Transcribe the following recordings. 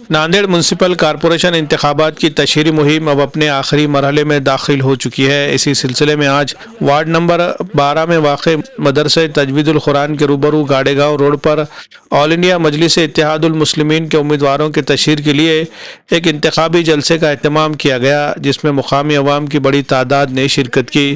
Nanded municipal corporation انتخابات کی تشہیری مہم اب اپنے آخری مرحلے میں داخل ہو چکی ہے۔ اسی سلسلے میں آج وارڈ نمبر 12 میں واقع مدرسہ تجوید القرآن کے روبرو گاڑے گاؤں روڈ پر آل انڈیا مجلس اتحاد المسلمین کے امیدواروں کی تشہیر کے لیے ایک انتخابی جلسے کا اہتمام کیا گیا، جس میں مقامی عوام کی بڑی تعداد نے شرکت کی۔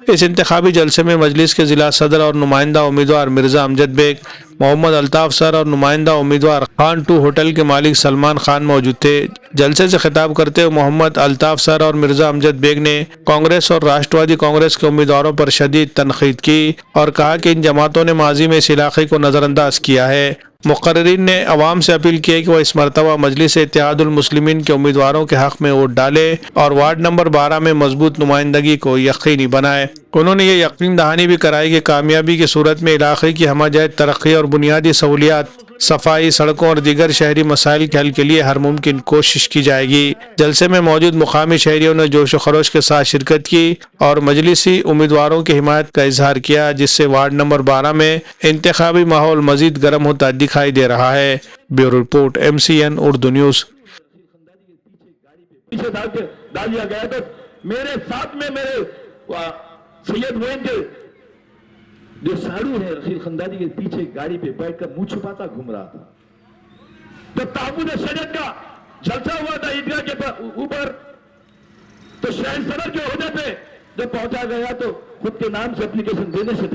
اس انتخابی جلسے میں مجلس کے ضلع صدر اور نمائندہ امیدوار مرزا امجد بیگ، محمد الطاف سر اور نمائندہ امیدوار خان 2 ہوٹل کے مالک سلمان خان موجود تھے۔ جلسے سے خطاب کرتے ہوئے محمد الطاف سر اور مرزا امجد بیگ نے کانگریس اور راشٹروادی کانگریس کے امیدواروں پر شدید تنقید کی اور کہا کہ ان جماعتوں نے ماضی میں اس علاقے کو نظر انداز کیا ہے۔ مقررین نے عوام سے اپیل کی کہ وہ اس مرتبہ مجلس اتحاد المسلمین کے امیدواروں کے حق میں ووٹ ڈالے اور وارڈ نمبر 12 میں مضبوط نمائندگی کو یقینی بنائے۔ انہوں نے یہ یقین دہانی بھی کرائی کہ کامیابی کی صورت میں علاقے کی ہمہ جہت ترقی اور بنیادی سہولیات، صفائی، سڑکوں اور دیگر شہری مسائل کے حل کے لیے ہر ممکن کوشش کی جائے گی۔ جلسے میں موجود مقامی شہریوں نے جوش و خروش کے ساتھ شرکت کی اور مجلسی امیدواروں کی حمایت کا اظہار کیا، جس سے وارڈ نمبر 12 میں انتخابی ماحول مزید گرم ہوتا دکھائی دے رہا ہے۔ Bureau report MCN Urdu news. پیچھے ڈال دیا گیا تو میرے ساتھ میں میرے سید معین کے جو ساڑو ہے رشید خندانی کے پیچھے گاڑی پہ بیٹھ کر منہ چھپاتا گھوم رہا تھا۔ جب تحفظ شریعت کا جلسہ ہوا تھا عیدگاہ کے اوپر تو شہر صدر کے عہدے پہ جب پہنچا گیا تو خود کے نام سے اپلیکیشن دینے سے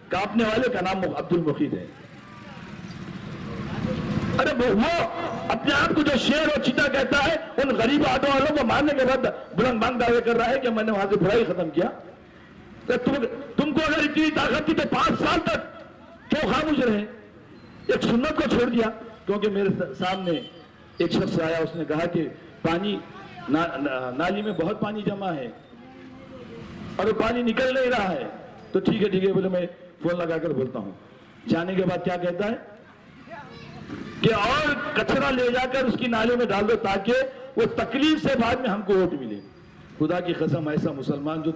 کاپنے والے کا نام عبد المقید ہے۔ ارے وہ اپنے آپ کو جو شیر اور چیتا کہتا ہے ان غریب آٹو والوں کو مارنے کے بعد بلند بانگ دعوے کر رہا ہے کہ میں نے وہاں سے برائی ختم کیا۔ تم کو اگر اتنی طاقت تھی تو 5 سال تک کیوں خاموش رہے؟ ایک سنت کو چھوڑ دیا، کیونکہ میرے سامنے ایک شخص آیا، اس نے کہا کہ پانی نالی میں بہت پانی جمع ہے اور وہ پانی نکل نہیں رہا ہے۔ تو ٹھیک ہے بولے میں فون لگا کر بولتا ہوں۔ جانے کے بعد کیا کہتا ہے کہ اور کچرا لے جا کر اس کی نالی میں ڈال دو تاکہ وہ تکلیف سے بعد میں ہم کو ووٹ ملے۔ خدا کی قسم، ایسا مسلمان جو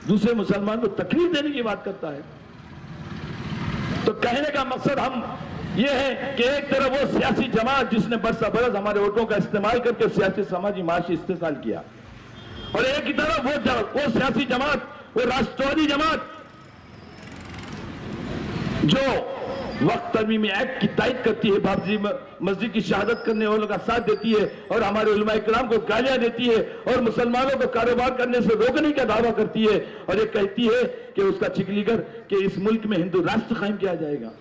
دوسرے مسلمان کو تکلیف دینے کی بات کرتا ہے۔ تو کہنے کا مقصد ہم یہ ہے کہ ایک طرف وہ سیاسی جماعت جس نے برس برس ہمارے ووٹوں کا استعمال کر کے سیاسی سماجی معاشی استحصال کیا، اور ایک ہی طرف وہ سیاسی جماعت، وہ راشٹروادی جماعت جو وقت ترمیمی ایکٹ کی تائید کرتی ہے، بابری مسجد کی شہادت کرنے والوں کا ساتھ دیتی ہے اور ہمارے علماء اکرام کو گالیاں دیتی ہے اور مسلمانوں کو کاروبار کرنے سے روکنے کا دعویٰ کرتی ہے اور یہ کہتی ہے کہ اس کا چکلی کر کہ اس ملک میں ہندو راشٹر قائم کیا جائے گا۔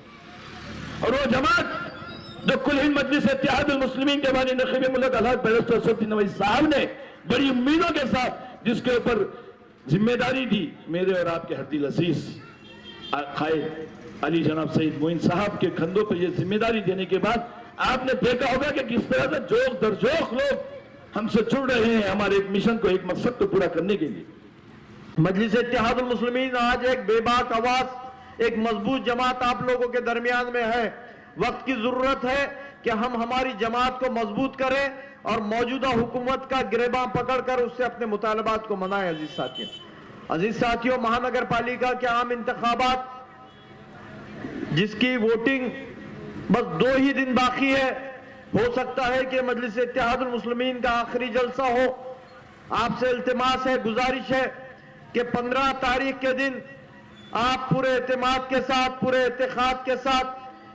اور وہ جماعت جو کل ہند مجلس اتحاد المسلمین کے بانی نقیب ملک الحاج بیرسٹر صفی نوئی صاحب نے بڑی امیدوں کے ساتھ جس کے اوپر ذمہ داری دی میرے اور آپ کے ہردل عزیز قائد علی جناب سید معین صاحب کے کندھوں پر یہ ذمہ داری دینے کے بعد آپ نے دیکھا ہوگا کہ کس طرح سے جوخ در جوخ لوگ ہم سے جڑ رہے ہیں ہمارے ایک مشن کو، ایک مقصد کو پورا کرنے کے لیے۔ مجلس اتحاد المسلمین آج ایک بے باک آواز، ایک مضبوط جماعت آپ لوگوں کے درمیان میں ہے۔ وقت کی ضرورت ہے کہ ہم ہماری جماعت کو مضبوط کریں اور موجودہ حکومت کا گریباں پکڑ کر اس سے اپنے مطالبات کو منائیں۔ عزیز ساتھیوں، مہانگر پالیکا کے عام انتخابات جس کی ووٹنگ بس 2 ہی دن باقی ہے، ہو سکتا ہے کہ مجلس اتحاد المسلمین کا آخری جلسہ ہو۔ آپ سے التماس ہے، گزارش ہے کہ 15 تاریخ کے دن آپ پورے اعتماد کے ساتھ، پورے اتحاد کے ساتھ،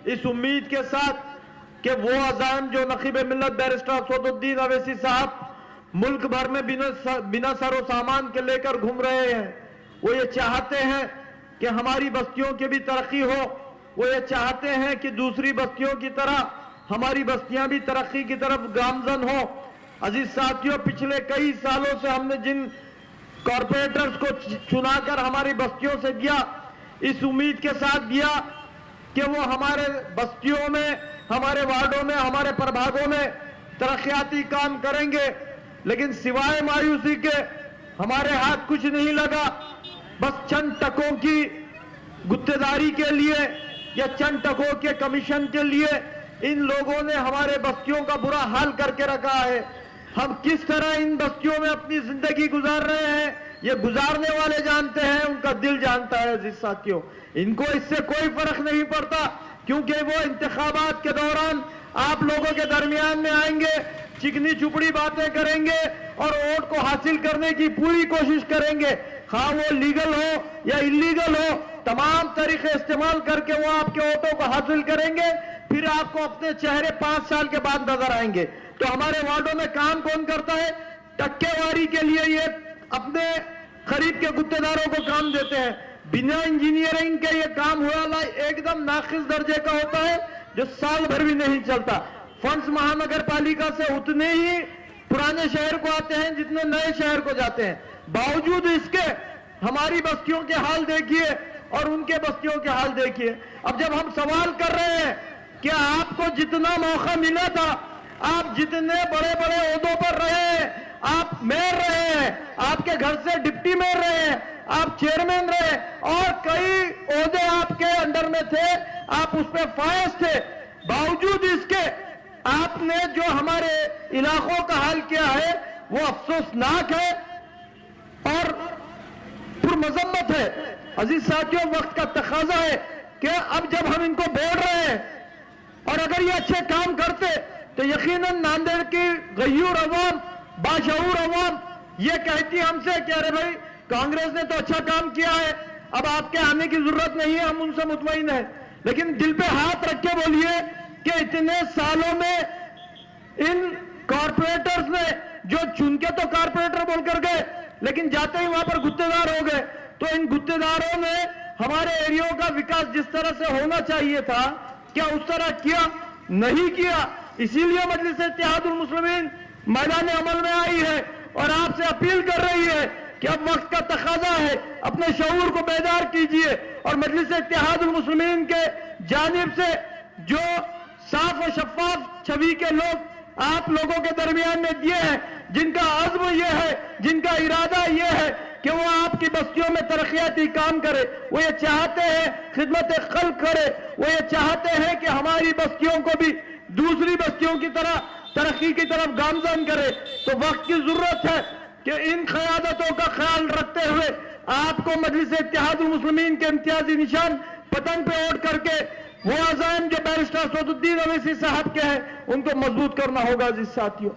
اس امید کے ساتھ کہ وہ عزائم جو نقیب ملت بیرسٹر اسود الدین اویسی صاحب ملک بھر میں بنا سر و سامان کے لے کر گھوم رہے ہیں، وہ یہ چاہتے ہیں کہ ہماری بستیوں کی بھی ترقی ہو، وہ یہ چاہتے ہیں کہ دوسری بستیوں کی طرح ہماری بستیاں بھی ترقی کی طرف گامزن ہو۔ عزیز ساتھیوں، پچھلے کئی سالوں سے ہم نے جن کارپوریٹرز کو چنا کر ہماری بستیوں سے دیا، اس امید کے ساتھ دیا کہ وہ ہمارے بستیوں میں، ہمارے وارڈوں میں، ہمارے پربھاگوں میں ترقیاتی کام کریں گے، لیکن سوائے مایوسی کے ہمارے ہاتھ کچھ نہیں لگا۔ بس چند ٹکوں کی گتےداری کے لیے یا چند ٹکوں کے کمیشن کے لیے ان لوگوں نے ہمارے بستیوں کا برا حال کر کے رکھا ہے۔ ہم کس طرح ان بستیوں میں اپنی زندگی گزار رہے ہیں یہ گزارنے والے جانتے ہیں، ان کا دل جانتا ہے۔ عزیز ساتھیوں، ان کو اس سے کوئی فرق نہیں پڑتا، کیونکہ وہ انتخابات کے دوران آپ لوگوں کے درمیان میں آئیں گے, چکنی چپڑی باتیں کریں گے اور ووٹ کو حاصل کرنے کی پوری کوشش کریں گے, خواہ وہ لیگل ہو یا انلیگل ہو, تمام طریقے استعمال کر کے وہ آپ کے ووٹوں کو حاصل کریں گے. پھر آپ کو اپنے چہرے 5 سال کے بعد نظر آئیں گے. تو ہمارے وارڈوں میں کام کون کرتا ہے؟ ٹکے واری کے لیے یہ اپنے قریب کے گتے داروں کو کام دیتے ہیں. بنا انجینئرنگ کے یہ کام ہوا ایک دم ناقص درجے کا ہوتا ہے جو سال بھر بھی نہیں چلتا. فنڈز مہانگر پالیکا سے اتنے ہی پرانے شہر کو آتے ہیں جتنے نئے شہر کو جاتے ہیں. باوجود اس کے ہماری بستیوں کے حال دیکھیے اور ان کے بستیوں کے حال دیکھیے. اب جب ہم سوال کر رہے ہیں کہ آپ کو جتنا موقع ملا تھا, آپ جتنے بڑے بڑے عہدوں پر رہے ہیں, آپ میئر رہے ہیں, آپ کے گھر سے ڈپٹی میئر رہے ہیں, آپ چیئرمین رہے اور کئی عہدے آپ کے انڈر میں تھے, آپ اس پہ فائز تھے. باوجود اس کے آپ نے جو ہمارے علاقوں کا حال کیا ہے وہ افسوسناک ہے اور پرمذمت ہے. عزیز ساتھیوں, وقت کا تقاضا ہے کہ اب جب ہم ان کو بول رہے ہیں اور اگر یہ اچھے کام کرتے تو یقیناً ناندیڑ کی غیور عوام, باشعور عوام یہ کہتی ہم سے کہ ارے بھائی کانگریس نے تو اچھا کام کیا ہے, اب آپ کے آنے کی ضرورت نہیں ہے, ہم ان سے مطمئن ہیں. لیکن دل پہ ہاتھ رکھ کے بولیے کہ اتنے سالوں میں ان کارپوریٹرز نے جو چن کے تو کارپوریٹر بول کر گئے لیکن جاتے ہی وہاں پر گتے دار ہو گئے, تو ان گتے داروں نے ہمارے ایریوں کا وکاس جس طرح سے ہونا چاہیے تھا کیا اس طرح کیا؟ نہیں کیا. اسی لیے مجلس اتحاد المسلمین میدان عمل میں آئی ہے اور آپ سے اپیل کر رہی ہے کہ اب وقت کا تقاضا ہے, اپنے شعور کو بیدار کیجئے اور مجلس اتحاد المسلمین کے جانب سے جو صاف و شفاف چھوی کے لوگ آپ لوگوں کے درمیان میں دیے ہیں, جن کا عزم یہ ہے, جن کا ارادہ یہ ہے کہ وہ آپ کی بستیوں میں ترقیاتی کام کرے, وہ یہ چاہتے ہیں خدمت خلق کرے, وہ یہ چاہتے ہیں کہ ہماری بستیوں کو بھی دوسری بستیوں کی طرح ترقی کی طرف گامزن کرے. تو وقت کی ضرورت ہے کہ ان قیادتوں کا خیال رکھتے ہوئے آپ کو مجلس اتحاد المسلمین کے امتیازی نشان پتنگ پہ ووٹ کر کے وہ عزائم جو بیرسٹر اسد الدین اویسی صاحب کے ہیں ان کو مضبوط کرنا ہوگا. عزیز ساتھیوں,